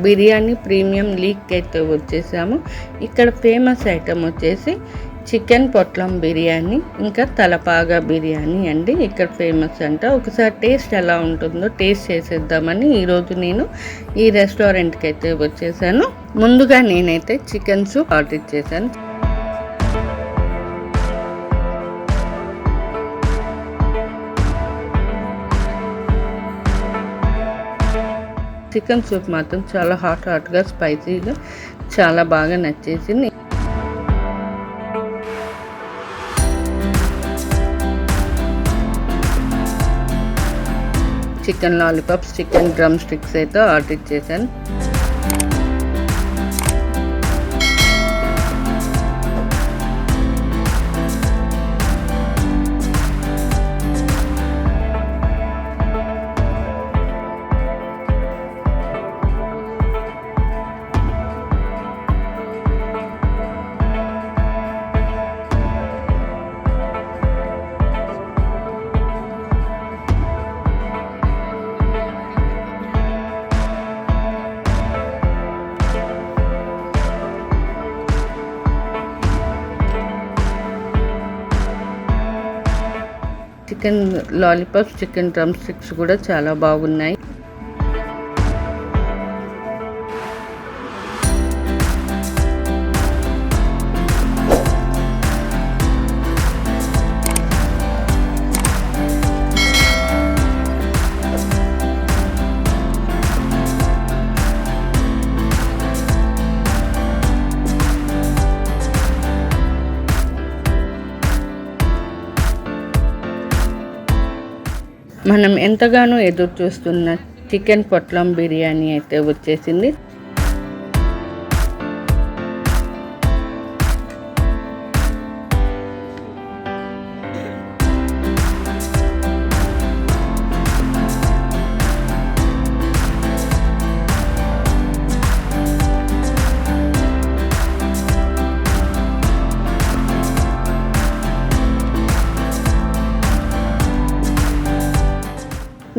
Biryani premium leak అయితే వచ్చేసాము. ఇక్కడ ఫేమస్ ఐటమ్ వచ్చేసి చికెన్ పొట్లం బిర్యానీ ఇంకా తలపాగా బిర్యానీ అండి. ఇక్కడ ఫేమస్ అంట. ఒకసారి టేస్ట్ ఎలా ఉంటుందో టేస్ట్ చేసేద్దామని ఈరోజు నేను ఈ రెస్టారెంట్కి అయితే వచ్చేసాను. ముందుగా నేనైతే చికెన్ సూప్ ఆర్డర్ చేశాను. చికెన్ సూప్ మాత్రం చాలా హాట్గా స్పైసీగా చాలా బాగా నచ్చేసింది. Chicken lollipops, chicken drum sticks అయితే ఆర్డర్ చేశాను. Chicken lollipops, chicken drum sticks కూడా చాలా బాగున్నాయి. మనం ఎంతగానో ఎదురు చూస్తున్న చికెన్ పొట్లం బిర్యానీ అయితే వచ్చేసింది.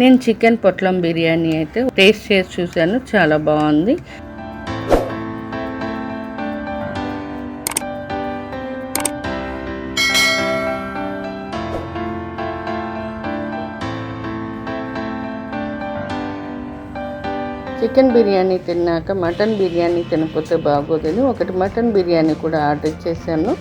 నేను చికెన్ పొట్లం బిర్యానీ అయితే టేస్ట్ చేసి చూశాను, చాలా బాగుంది. చికెన్ బిర్యానీ తిన్నాక మటన్ బిర్యానీ తినకపోతే బాగోదని ఒకటి మటన్ బిర్యానీ కూడా ఆర్డర్ చేశాను.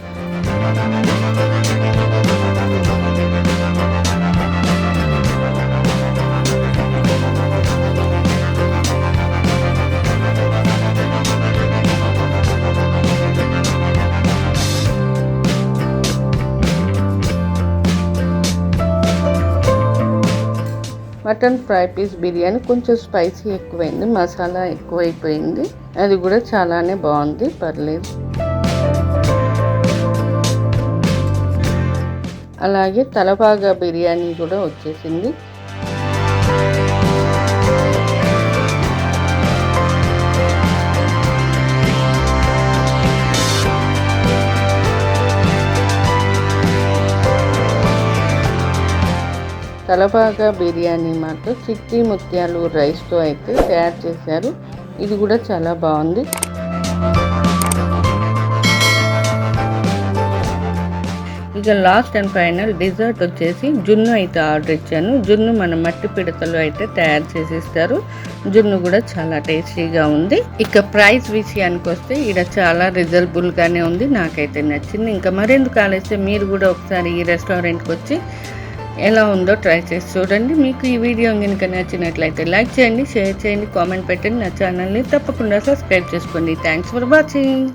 మటన్ ఫ్రై పీస్ బిర్యానీ కొంచెం స్పైసీ ఎక్కువైంది, మసాలా ఎక్కువైపోయింది. అది కూడా చాలానే బాగుంది, పర్లేదు. అలాగే తలపాగా బిర్యానీ కూడా వచ్చేసింది. తలపాగా బిర్యానీ మాత్రం చిట్టి ముత్యాలు రైస్తో అయితే తయారు చేశారు. ఇది కూడా చాలా బాగుంది. ఇక లాస్ట్ అండ్ ఫైనల్ డిజర్ట్ వచ్చేసి జున్ను అయితే ఆర్డర్ ఇచ్చాను. జున్ను మన మట్టి పిడతలు అయితే తయారు చేసి ఇస్తారు. జున్ను కూడా చాలా టేస్టీగా ఉంది. ఇక ప్రైస్ విషయానికి వస్తే ఇక్కడ చాలా రీజనబుల్గానే ఉంది, నాకైతే నచ్చింది. ఇంకా మరెందుకు ఆలస్యం, మీరు కూడా ఒకసారి ఈ రెస్టారెంట్కి వచ్చి ఎలా ఉందో ట్రై చేసి చూడండి. మీకు ఈ వీడియో కనుక నచ్చినట్లయితే లైక్ చేయండి, షేర్ చేయండి, కామెంట్ పెట్టండి. నా ఛానల్ని తప్పకుండా సబ్స్క్రైబ్ చేసుకోండి. Thanks for watching.